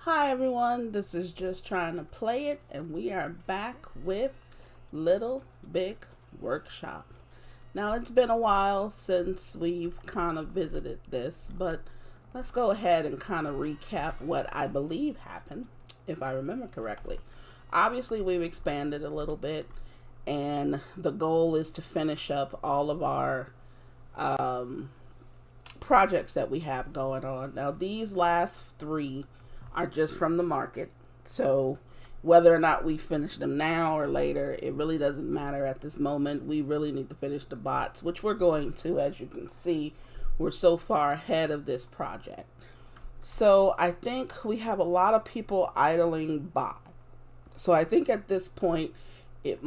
Hi everyone, this is Just Trying to Play It, and we are back with Little Big Workshop. Now it's been a while since we've kind of visited this, but let's go ahead and kind of recap what I believe happened, if I remember correctly. Obviously we've expanded a little bit, and the goal is to finish up all of our projects that we have going on. Now these last three are just from the market. So whether or not we finish them now or later, it really doesn't matter at this moment. We really need to finish the bots, which we're going to. As you can see, we're so far ahead of this project. So I think we have a lot of people idling by. So I think at this point, it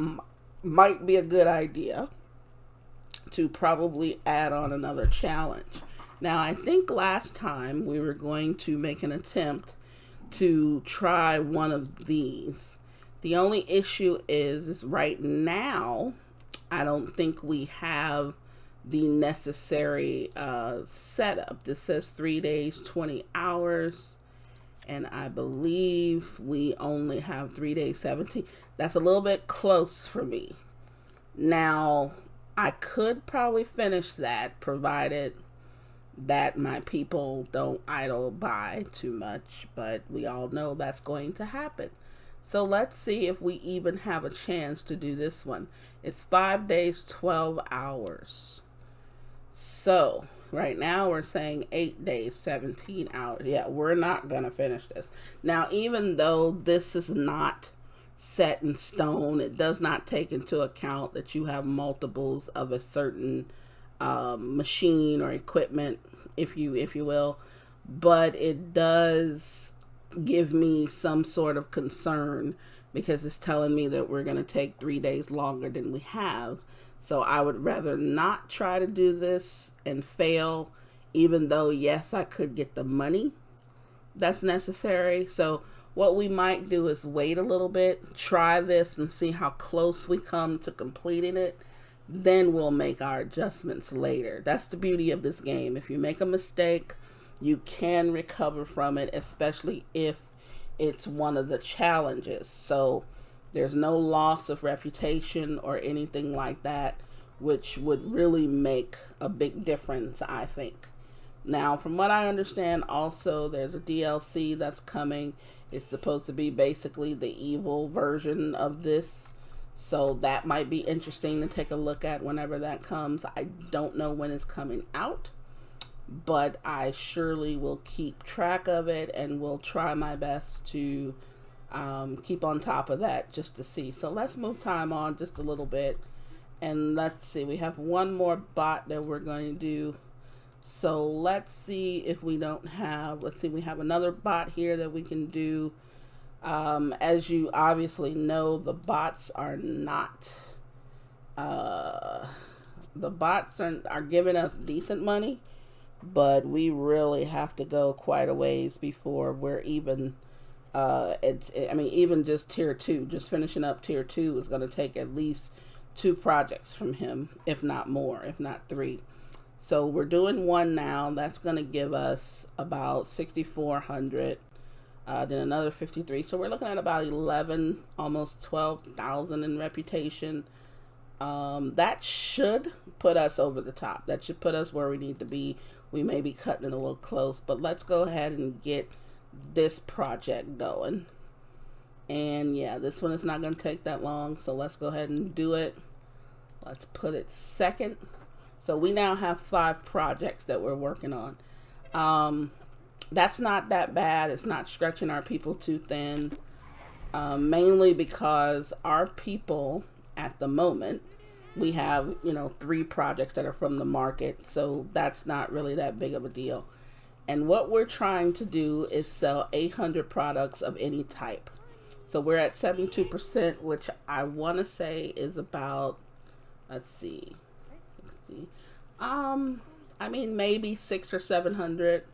might be a good idea to probably add on another challenge. Now, I think last time we were going to make an attempt to try one of these. The only issue is right now, I don't think we have the necessary setup. This says 3 days, 20 hours. And I believe we only have 3 days, 17. That's a little bit close for me. Now, I could probably finish that provided that my people don't idle by too much, but we all know that's going to happen. So let's see if we even have a chance to do this one. It's 5 days, 12 hours. So right now we're saying 8 days, 17 hours. Yeah, we're not going to finish this. Now, even though this is not set in stone, it does not take into account that you have multiples of a certain machine or equipment, if you will, but it does give me some sort of concern because it's telling me that we're going to take 3 days longer than we have. So I would rather not try to do this and fail, even though yes, I could get the money that's necessary. So what we might do is wait a little bit, try this and see how close we come to completing it. Then we'll make our adjustments later. That's the beauty of this game. If you make a mistake, you can recover from it, especially if it's one of the challenges. So there's no loss of reputation or anything like that, which would really make a big difference, I think. Now, from what I understand, also there's a DLC that's coming. It's supposed to be basically the evil version of this. So that might be interesting to take a look at whenever that comes. I don't know when it's coming out, but I surely will keep track of it and will try my best to keep on top of that just to see. So let's move time on just a little bit. And let's see, we have one more bot that we're going to do. So let's see if we don't have, let's see, we have another bot here that we can do. As you obviously know, the bots are not, the bots are giving us decent money, but we really have to go quite a ways before we're even, even just tier 2, just finishing up tier 2 is going to take at least 2 projects from him, if not more, if not 3. So we're doing 1 now. That's going to give us about 6,400. Then another 53. So we're looking at about 11, almost 12,000 in reputation. That should put us over the top. That should put us where we need to be. We may be cutting it a little close, but let's go ahead and get this project going. And yeah, this one is not going to take that long. So let's go ahead and do it. Let's put it second. So we now have 5 projects that we're working on. That's not that bad. It's not stretching our people too thin, mainly because our people at the moment, we have, 3 projects that are from the market. So that's not really that big of a deal. And what we're trying to do is sell 800 products of any type. So we're at 72%, which I want to say is about, let's see, 60. Maybe 600 or 700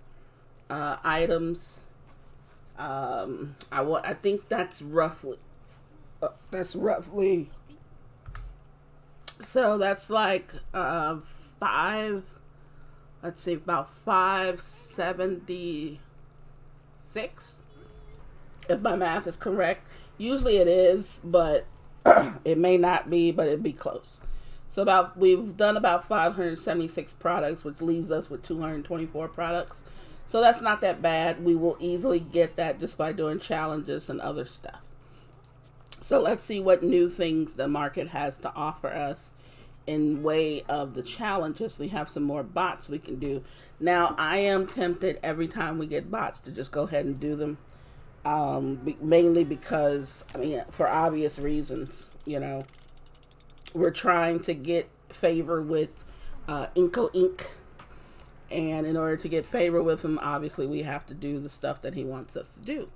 items. I think that's roughly, so that's like 5, let's see, about 576 if my math is correct. Usually it is, but it may not be, but it'd be close. So we've done about 576 products, which leaves us with 224 products. So that's not that bad. We will easily get that just by doing challenges and other stuff. So let's see what new things the market has to offer us in way of the challenges. We have some more bots we can do. Now, I am tempted every time we get bots to just go ahead and do them. Mainly because, I mean, for obvious reasons, you know, we're trying to get favor with IncoInc. And in order to get favor with him, obviously we have to do the stuff that he wants us to do.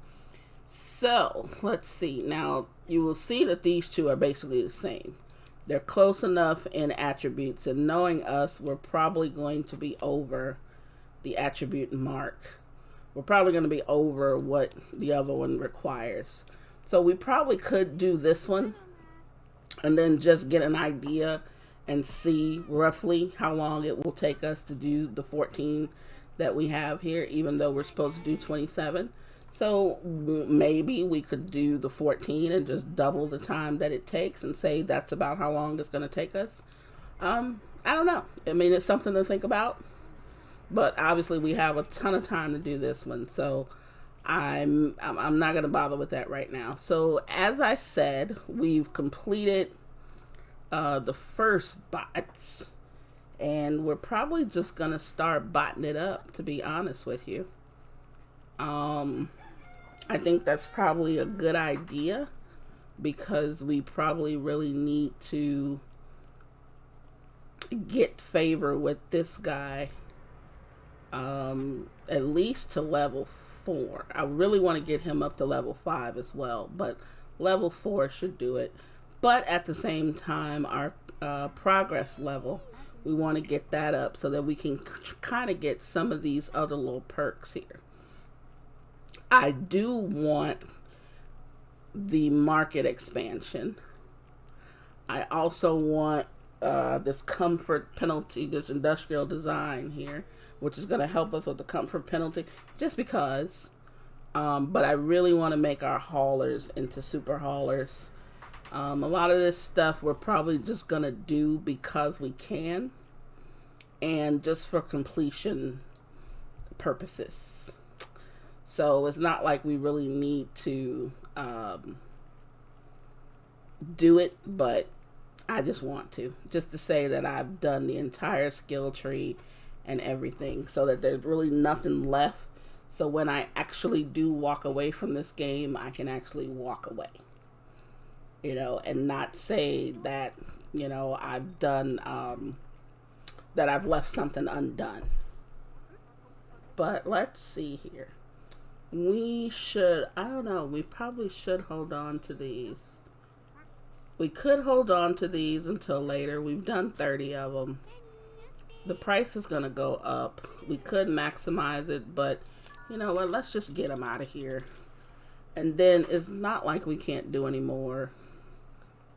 So, let's see. Now, you will see that these two are basically the same. They're close enough in attributes, and knowing us, we're probably going to be over the attribute mark. We're probably going to be over what the other one requires. So we probably could do this one and then just get an idea and see roughly how long it will take us to do the 14 that we have here, even though we're supposed to do 27. So maybe we could do the 14 and just double the time that it takes and say that's about how long it's going to take us. I don't know. I mean, it's something to think about. But obviously we have a ton of time to do this one. So I'm not going to bother with that right now. So as I said, we've completed the first bots. And we're probably just going to start botting it up, to be honest with you. I think that's probably a good idea because we probably really need to get favor with this guy at least to level 4. I really want to get him up to level 5 as well, but level 4 should do it. But at the same time, our progress level, we want to get that up so that we can kind of get some of these other little perks here. I do want the market expansion. I also want this comfort penalty, this industrial design here, which is going to help us with the comfort penalty, just because. But I really want to make our haulers into super haulers. A lot of this stuff we're probably just going to do because we can, and just for completion purposes. So it's not like we really need to do it, but I just want to. Just to say that I've done the entire skill tree and everything so that there's really nothing left. So when I actually do walk away from this game, I can actually walk away. You know, and not say that, you know, I've done, that I've left something undone. But let's see here. We should, I don't know, we probably should hold on to these. We could hold on to these until later. We've done 30 of them. The price is going to go up. We could maximize it, but you know what, let's just get them out of here. And then it's not like we can't do any more.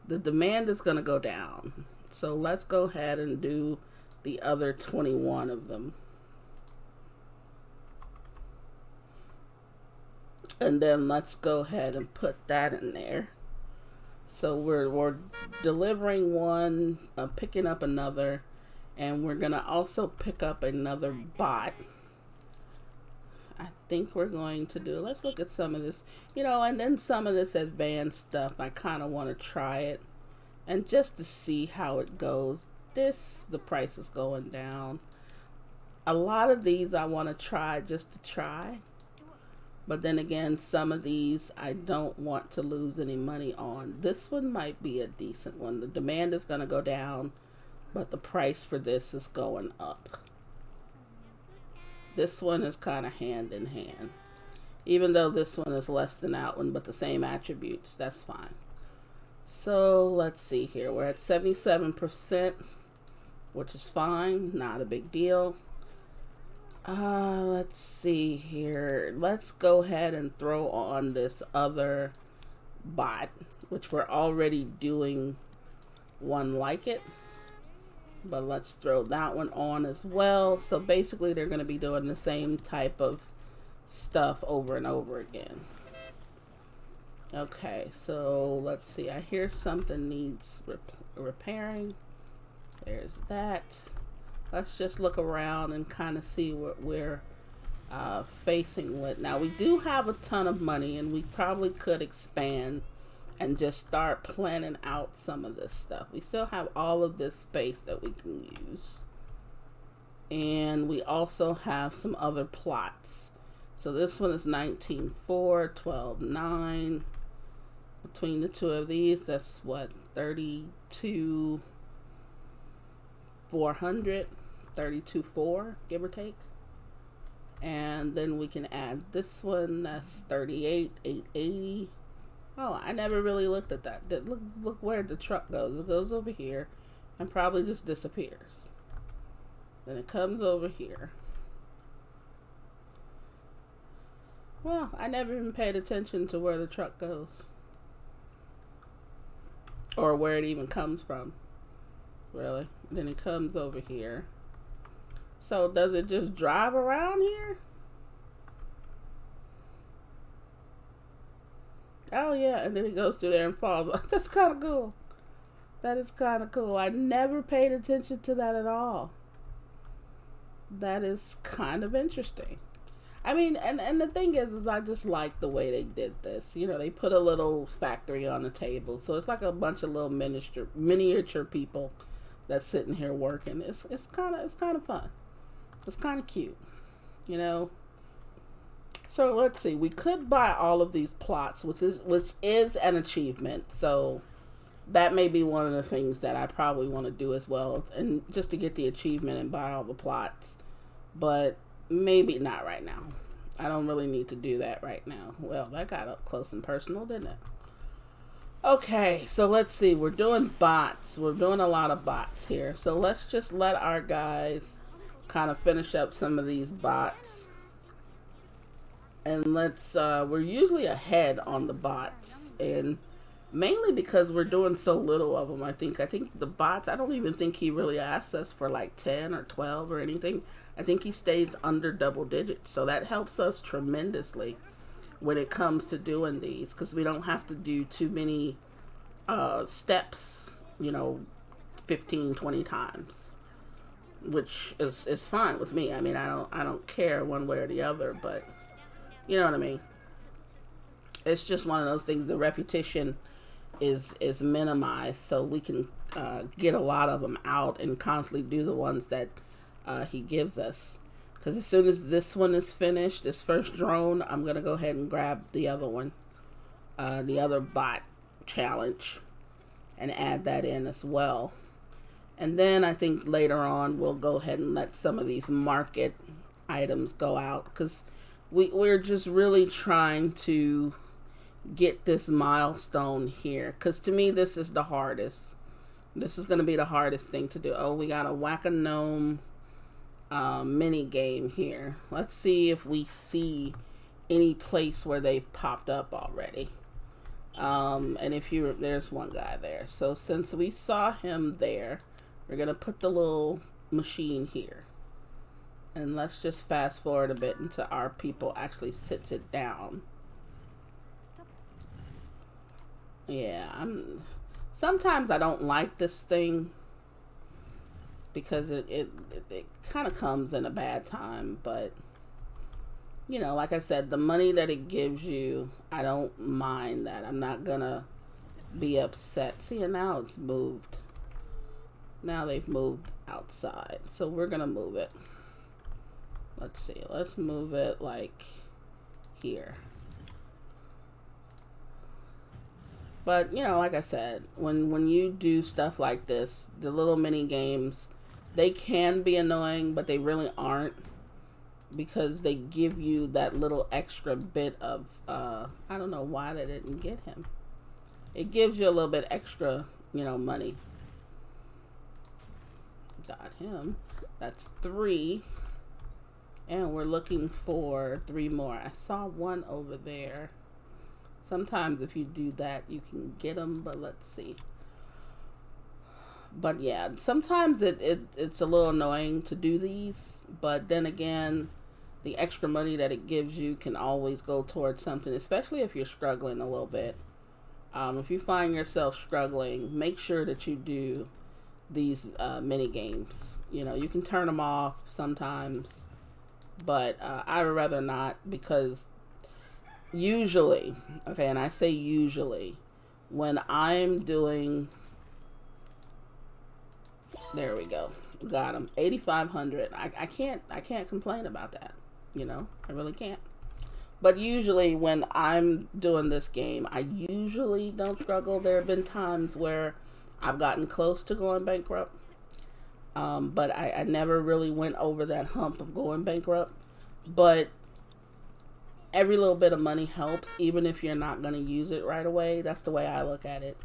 The demand is going to go down. So let's go ahead and do the other 21 of them. And then let's go ahead and put that in there. So we're delivering one, picking up another, and we're going to also pick up another bot. I think we're going to do, let's look at some of this, you know, and then some of this advanced stuff. I kind of want to try it and just to see how it goes. The price is going down. A lot of these I want to try just to try. But then again, some of these I don't want to lose any money on. This one might be a decent one. The demand is going to go down, but the price for this is going up. This one is kind of hand in hand. Even though this one is less than that one, but the same attributes, that's fine. So let's see here. We're at 77%, which is fine. Not a big deal. Let's see here. Let's go ahead and throw on this other bot, which we're already doing one like it. But let's throw that one on as well. So basically they're going to be doing the same type of stuff over and over again. Okay, so let's see. I hear something needs repairing. There's that. Let's just look around and kind of see what we're facing with. Now, we do have a ton of money, and we probably could expand and just start planning out some of this stuff. We still have all of this space that we can use. And we also have some other plots. So this one is 19.4, 12.9. Between the two of these, that's what, 32,400, 32.4, give or take. And then we can add this one, that's 38,880. Oh, I never really looked at that. Look where the truck goes. It goes over here and probably just disappears. Then it comes over here. Well, I never even paid attention to where the truck goes. Or where it even comes from. Really. Then it comes over here. So does it just drive around here? Oh yeah, and then it goes through there and falls. That's kind of cool. That is kind of cool. I never paid attention to that at all. That is kind of interesting. I mean, and the thing is I just like the way they did this. You know, they put a little factory on the table, so it's like a bunch of little miniature people that's sitting here working. It's kind of fun. It's kind of cute, you know. So let's see. We could buy all of these plots, which is an achievement. So that may be one of the things that I probably want to do as well, and just to get the achievement and buy all the plots. But maybe not right now. I don't really need to do that right now. Well, that got up close and personal, didn't it? Okay, so let's see. We're doing bots. We're doing a lot of bots here. So let's just let our guys kind of finish up some of these bots. And let's, we're usually ahead on the bots. And mainly because we're doing so little of them, I think the bots, I don't even think he really asks us for like 10 or 12 or anything. I think he stays under double digits. So that helps us tremendously when it comes to doing these, because we don't have to do too many steps, you know, 15, 20 times, which is fine with me. I mean, I don't care one way or the other, but you know what I mean? It's just one of those things. The repetition is minimized, so we can get a lot of them out and constantly do the ones that he gives us. Because as soon as this one is finished, this first drone, I'm going to go ahead and grab the other one, the other bot challenge, and add that in as well. And then I think later on we'll go ahead and let some of these market items go out, because we're just really trying to get this milestone here, because to me this is the hardest. This is going to be the hardest thing to do. Oh, we got a whack-a-gnome mini game here. Let's see if we see any place where they've popped up already. And if there's one guy there. So since we saw him there, we're going to put the little machine here. And let's just fast forward a bit until our people actually sits it down. Yeah, sometimes I don't like this thing, because it kind of comes in a bad time. But you know, like I said, the money that it gives you, I don't mind that. I'm not gonna be upset. See, and now it's moved. Now they've moved outside, so we're gonna move it. Let's see, let's move it like here. But, you know, like I said, when you do stuff like this, the little mini games, they can be annoying, but they really aren't, because they give you that little extra bit of, I don't know why they didn't get him. It gives you a little bit extra, you know, money. Got him. That's 3. And we're looking for 3 more. I saw one over there. Sometimes if you do that, you can get them, but let's see. But yeah, sometimes it's a little annoying to do these, but then again, the extra money that it gives you can always go towards something, especially if you're struggling a little bit. If you find yourself struggling, make sure that you do these mini games. You know, you can turn them off sometimes, but I would rather not, because usually, okay, and I say usually, when I'm doing, there we go, got him, 8,500. I can't complain about that. You know, I really can't. But usually when I'm doing this game, I usually don't struggle. There have been times where I've gotten close to going bankrupt, but I never really went over that hump of going bankrupt. But every little bit of money helps, even if you're not going to use it right away. That's the way I look at it.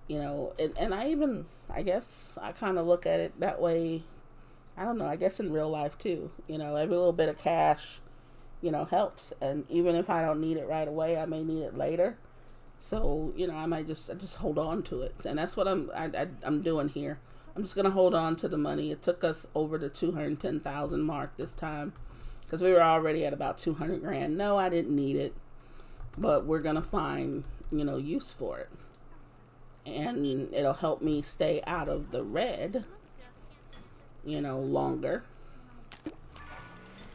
You know, and I guess I kind of look at it that way. I don't know, I guess in real life too. You know, every little bit of cash, you know, helps. And even if I don't need it right away, I may need it later. So, you know, I might just hold on to it. And that's what I'm doing here. I'm just going to hold on to the money. It took us over the 210,000 mark this time, because we were already at about 200 grand. No, I didn't need it, but we're going to find, you know, use for it. And it'll help me stay out of the red, you know, longer.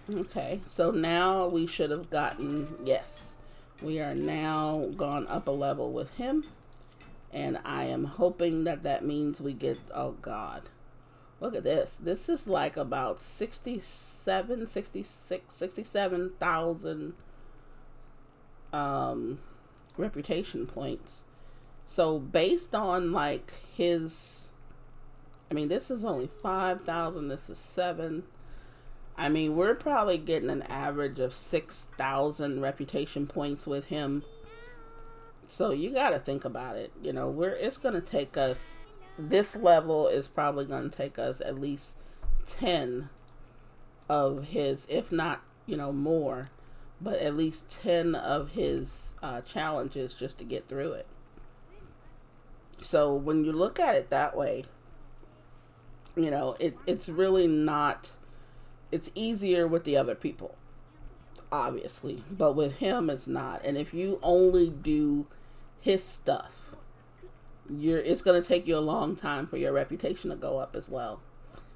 Okay, so now we should have gotten, yes, we are now gone up a level with him. And I am hoping that that means we get, oh God, look at this. This is like about 67,000 reputation points. So based on like his, I mean, this is only 5,000. This is 7. I mean, we're probably getting an average of 6,000 reputation points with him. So you got to think about it. You know, it's going to take us, this level is probably going to take us at least 10 of his, if not, you know, more, but at least 10 of his challenges just to get through it. So when you look at it that way, you know, it's really not, it's easier with the other people, obviously, but with him it's not. And if you only do his stuff, it's going to take you a long time for your reputation to go up as well.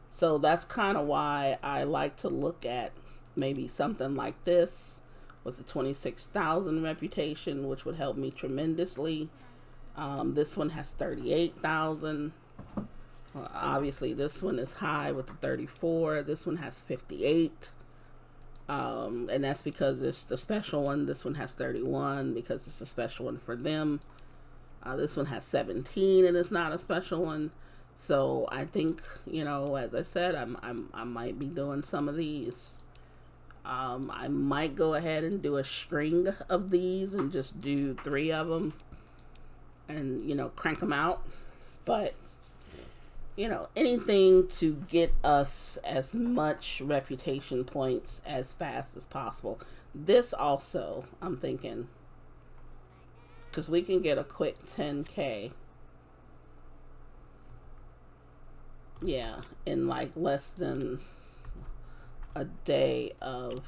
So that's kind of why I like to look at maybe something like this with the 26,000 reputation, which would help me tremendously. This one has 38,000. Well, obviously this one is high with the 34. This one has 58. And that's because it's the special one. This one has 31 because it's a special one for them. This one has 17 and it's not a special one. So I think, you know, as I said, I might be doing some of these. I might go ahead and do a string of these and just do 3 of them and, you know, crank them out. But, you know, anything to get us as much reputation points as fast as possible. This also, I'm thinking, because we can get a quick 10K. Yeah, in like less than a day of,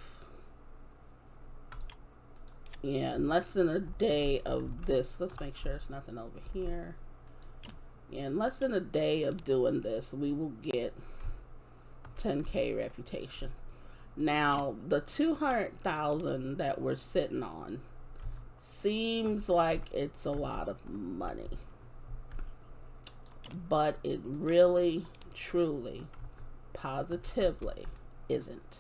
yeah, in less than a day of this. Let's make sure there's nothing over here. Yeah, in less than a day of doing this, we will get 10K reputation. Now, the 200,000 that we're sitting on seems like it's a lot of money, but it really, truly, positively isn't.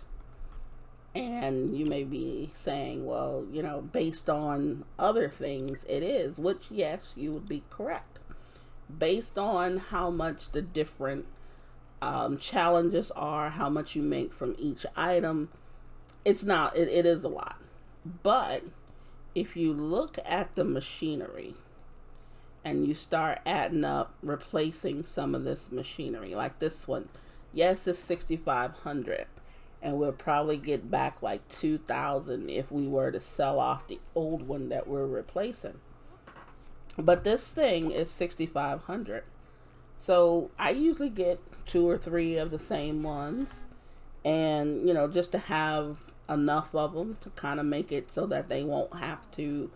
And you may be saying, well, you know, based on other things, it is, which, yes, you would be correct. Based on how much the different challenges are, how much you make from each item, it's not, it is a lot. But if you look at the machinery and you start adding up, replacing some of this machinery, like this one, yes, it's 6,500. And we'll probably get back like 2,000 if we were to sell off the old one that we're replacing. But this thing is 6,500. So I usually get 2 or 3 of the same ones. And, you know, just to have enough of them to kind of make it so that they won't have to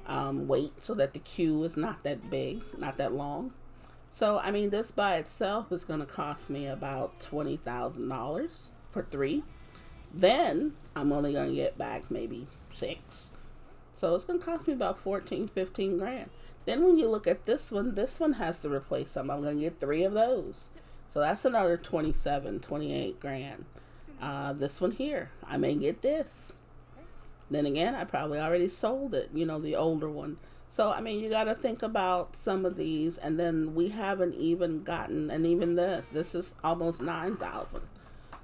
wait, so that the queue is not that big, not that long. So, I mean, this by itself is going to cost me about $20,000 for 3. Then I'm only going to get back maybe 6. So it's going to cost me about 14, 15 grand. Then when you look at this one has to replace some. I'm going to get 3 of those. So that's another 27, 28 grand. This one here, I may get this. Then again, I probably already sold it, you know, the older one. So, I mean, you got to think about some of these. And then we haven't even gotten, and even this is almost 9,000.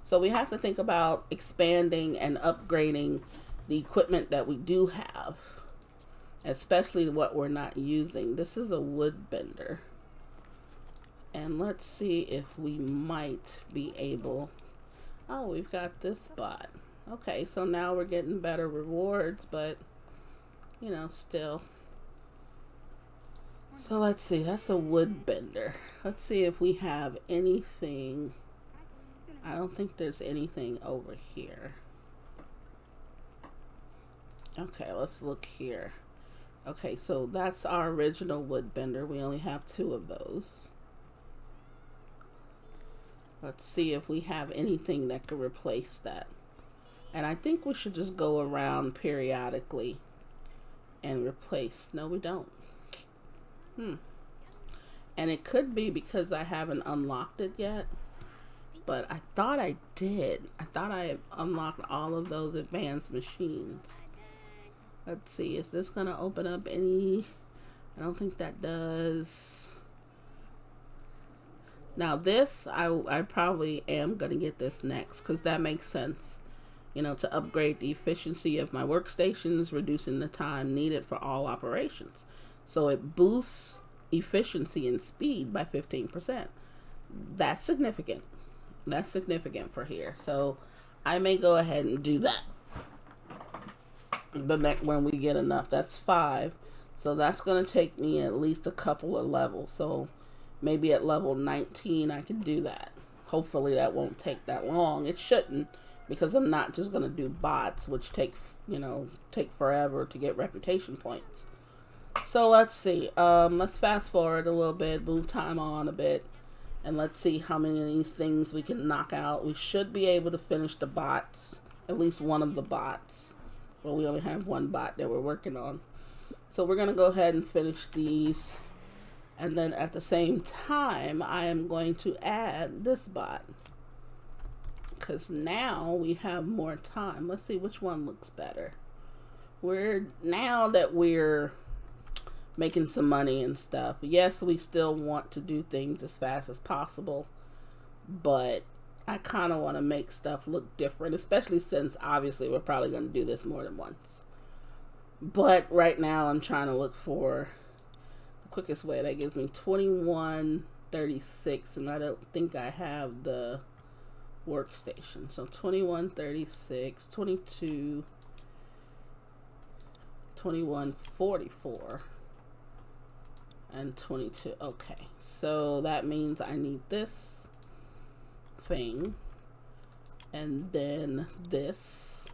So we have to think about expanding and upgrading the equipment that we do have, especially what we're not using. This is a wood bender. And let's see if we might be able... Oh, we've got this bot. Okay, so now we're getting better rewards, but, you know, still. So let's see, that's a wood bender. Let's see if we have anything. I don't think there's anything over here. Okay, let's look here. Okay, so that's our original wood bender. We only have 2 of those. Let's see if we have anything that could replace that. And I think we should just go around periodically and replace. No, we don't. And it could be because I haven't unlocked it yet. But I thought I did. I thought I had unlocked all of those advanced machines. Let's see. Is this going to open up any? I don't think that does. Now this, I probably am going to get this next because that makes sense. You know, to upgrade the efficiency of my workstations, reducing the time needed for all operations. So it boosts efficiency and speed by 15%. That's significant. That's significant for here. So I may go ahead and do that. The next when we get enough. That's 5. So that's going to take me at least a couple of levels. So maybe at level 19 I can do that. Hopefully that won't take that long. It shouldn't, because I'm not just going to do bots, which take forever to get reputation points. So let's see. Let's fast forward a little bit, move time on a bit, and let's see how many of these things we can knock out. We should be able to finish the bots, at least one of the bots. Well, we only have 1 bot that we're working on. So we're going to go ahead and finish these. And then at the same time, I am going to add this bot, because now we have more time. Let's see which one looks better. Now that we're making some money and stuff, yes, we still want to do things as fast as possible, but I kind of want to make stuff look different, especially since obviously we're probably going to do this more than once. But right now I'm trying to look for the quickest way that gives me 2136, and I don't think I have the workstation. So 2136, 22, 2144, and 22. Okay, so that means I need this thing, and then this.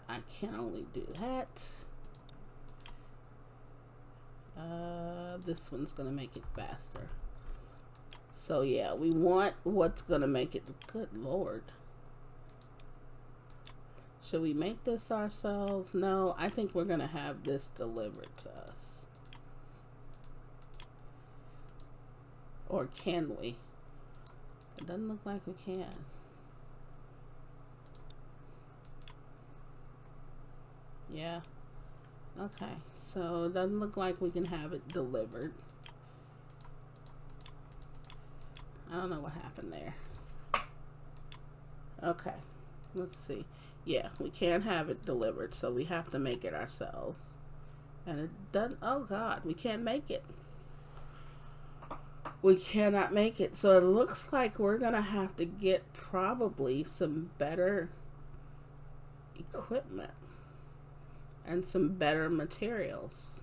I can only do that. This one's gonna make it faster. So yeah, we want what's gonna make it. Good Lord. Should we make this ourselves? No, I think we're gonna have this delivered to us. Or can we? It doesn't look like we can. Yeah. Okay, so it doesn't look like we can have it delivered. I don't know what happened there. Okay, let's see. Yeah, we can't have it delivered, so we have to make it ourselves. And it doesn't, oh God, we can't make it. We cannot make it. So it looks like we're gonna have to get probably some better equipment and some better materials,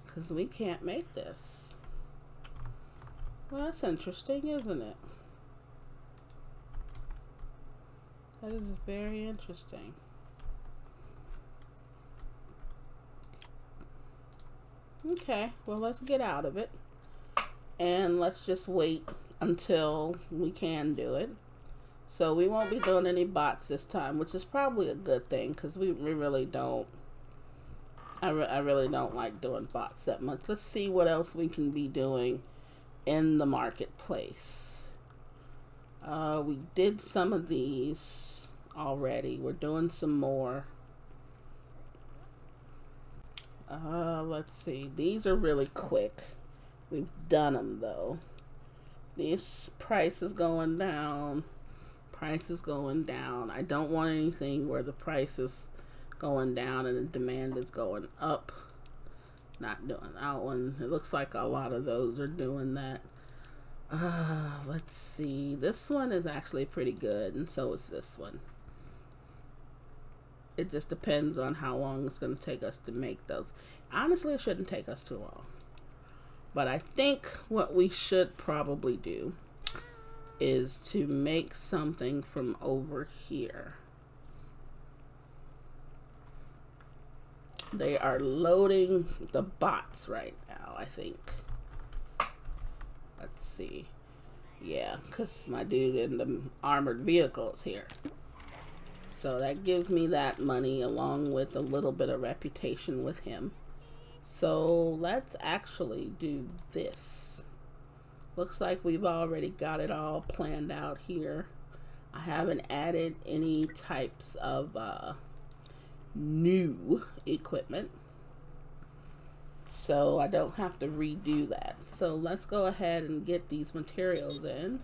because we can't make this. Well, that's interesting, isn't it? That is very interesting. Okay, well, let's get out of it. And let's just wait until we can do it. So we won't be doing any bots this time, which is probably a good thing because we really don't. I really don't like doing bots that much. Let's see what else we can be doing in the marketplace. We did some of these already. We're doing some more. Let's see. These are really quick. We've done them though. This price is going down. Price is going down. I don't want anything where the price is going down and the demand is going up. Not doing that one. It looks like a lot of those are doing that. Let's see. This one is actually pretty good, and so is this one. It just depends on how long it's going to take us to make those. Honestly, it shouldn't take us too long. But I think what we should probably do is to make something from over here. They are loading the bots right now, I think. Let's see. Yeah, because my dude in the armored vehicle is here. So that gives me that money along with a little bit of reputation with him. So let's actually do this. Looks like we've already got it all planned out here. I haven't added any types of new equipment, so I don't have to redo that. So let's go ahead and get these materials in.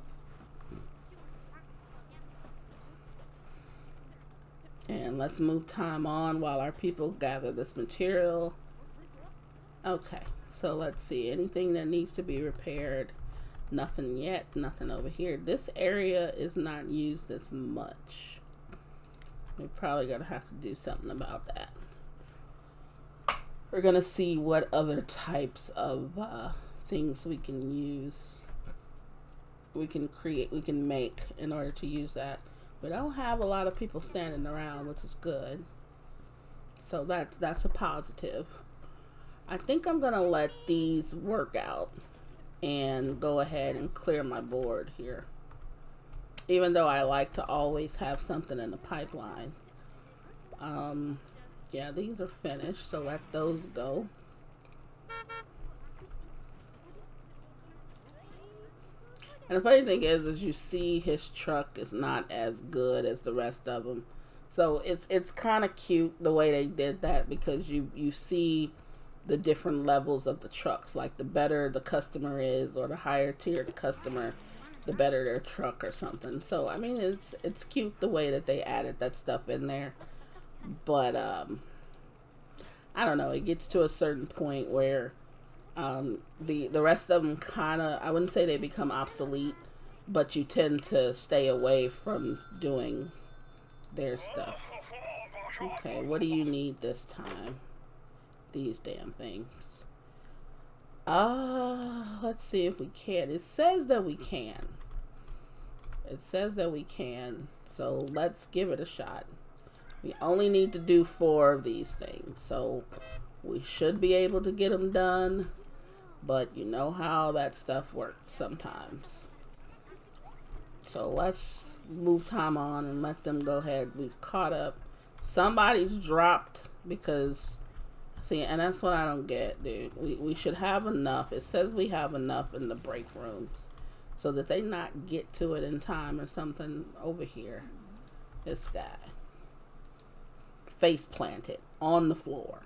And let's move time on while our people gather this material. Okay, so let's see. Anything that needs to be repaired? Nothing yet. Nothing over here. This area is not used as much. We're probably going to have to do something about that. We're going to see what other types of things we can use. We can create, we can make in order to use that. We don't have a lot of people standing around, which is good. So that's a positive. I think I'm going to let these work out and go ahead and clear my board here. Even though I like to always have something in the pipeline. Yeah, these are finished, so let those go. And the funny thing is you see his truck is not as good as the rest of them. So it's kind of cute the way they did that, because you see the different levels of the trucks. Like the better the customer is, or the higher tiered customer, the better their truck or something. So I mean, it's cute the way that they added that stuff in there. But I don't know, it gets to a certain point where the rest of them kind of, I wouldn't say they become obsolete, but you tend to stay away from doing their stuff. Okay, what do you need this time? These damn things. Let's see if we can. It says that we can. It says that we can. So let's give it a shot. We only need to do 4 of these things. So we should be able to get them done. But you know how that stuff works sometimes. So let's move time on and let them go ahead. We've caught up. Somebody's dropped because... See, and that's what I don't get, dude. We should have enough. It says we have enough in the break rooms, so that they not get to it in time or something. Over here, this guy face planted on the floor,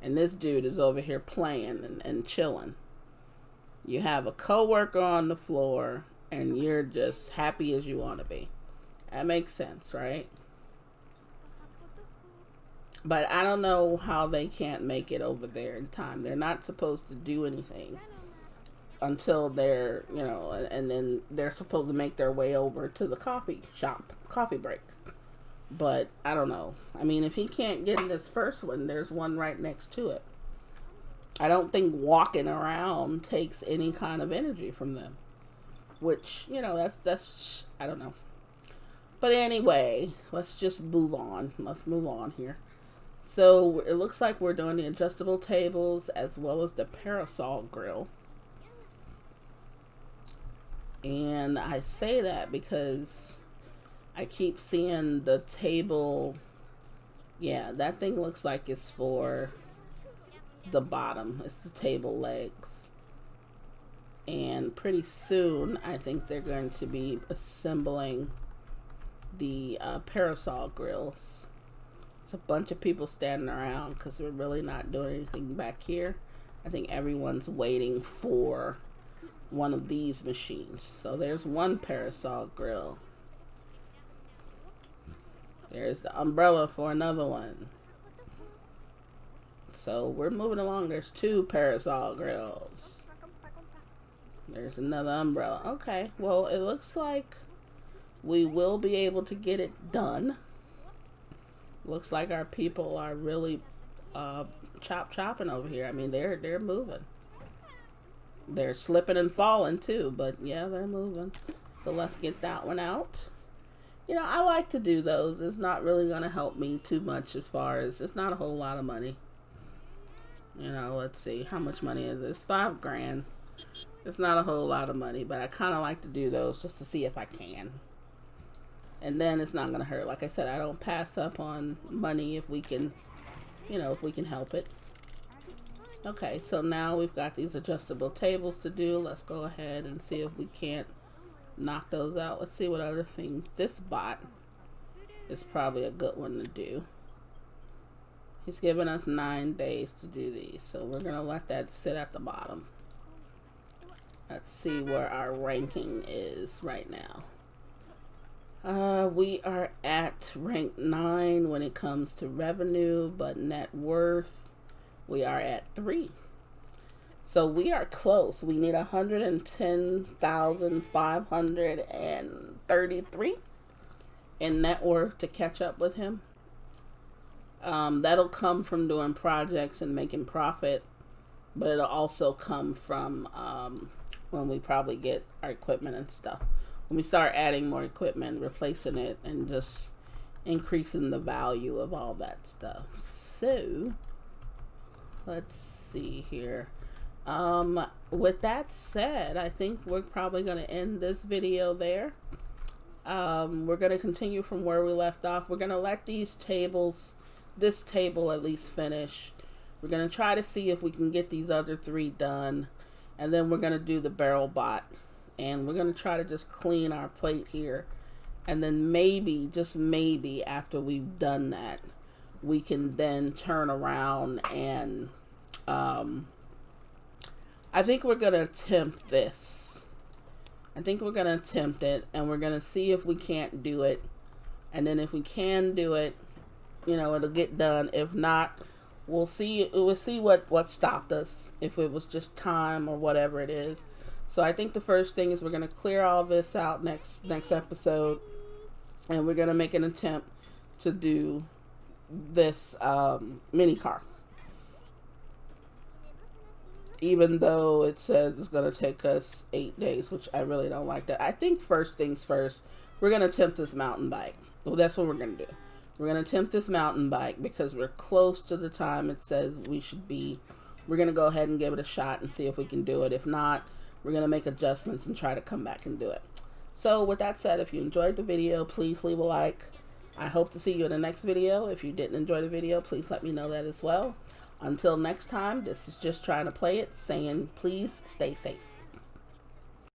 and this dude is over here playing and chilling. You have a coworker on the floor, and you're just happy as you want to be. That makes sense, right? But I don't know how they can't make it over there in time. They're not supposed to do anything until they're, you know, and then they're supposed to make their way over to the coffee shop, coffee break. But I don't know. I mean, if he can't get in this first one, there's one right next to it. I don't think walking around takes any kind of energy from them. Which, you know, that's I don't know. But anyway, let's just move on. Let's move on here. So it looks like we're doing the adjustable tables as well as the parasol grill. And I say that because I keep seeing the table. Yeah, that thing looks like it's for the bottom. It's the table legs. And pretty soon, I think they're going to be assembling the parasol grills. There's a bunch of people standing around because we're really not doing anything back here. I think everyone's waiting for one of these machines. So there's one parasol grill. There's the umbrella for another one. So we're moving along. There's two parasol grills. There's another umbrella. Okay, well, it looks like we will be able to get it done. Looks like our people are really chopping over here. I mean, they're moving. They're slipping and falling too, but yeah, they're moving. So let's get that one out. You know, I like to do those. It's not really going to help me too much as far as, it's not a whole lot of money. You know, let's see, how much money is it? It's $5,000. It's not a whole lot of money, but I kind of like to do those just to see if I can. And then it's not going to hurt. Like I said, I don't pass up on money if we can, you know, if we can help it. Okay, so now we've got these adjustable tables to do. Let's go ahead and see if we can't knock those out. Let's see what other things. This bot is probably a good one to do. He's given us 9 days to do these, so we're going to let that sit at the bottom. Let's see where our ranking is right now. We are at rank 9 when it comes to revenue, but net worth, we are at 3. So we are close. We need 110,533 in net worth to catch up with him. That'll come from doing projects and making profit, but it'll also come from when we probably get our equipment and stuff. When we start adding more equipment, replacing it, and just increasing the value of all that stuff. So let's see here. With that said, I think we're probably going to end this video there. We're going to continue from where we left off. We're going to let these tables, this table at least, finish. We're going to try to see if we can get these other 3 done. And then we're going to do the barrel bot. And we're going to try to just clean our plate here. And then maybe, just maybe, after we've done that, we can then turn around and I think we're going to attempt this. I think we're going to attempt it, and we're going to see if we can't do it. And then if we can do it, you know, it'll get done. If not, we'll see what stopped us, if it was just time or whatever it is. So I think the first thing is we're going to clear all this out next episode, and we're going to make an attempt to do this mini car. Even though it says it's going to take us 8 days, which I really don't like that. I think first things first, we're going to attempt this mountain bike. Well, that's what we're going to do. We're going to attempt this mountain bike because we're close to the time it says we should be. We're going to go ahead and give it a shot and see if we can do it. If not, we're going to make adjustments and try to come back and do it. So with that said, if you enjoyed the video, please leave a like. I hope to see you in the next video. If you didn't enjoy the video, please let me know that as well. Until next time, this is just trying to play it, saying please stay safe.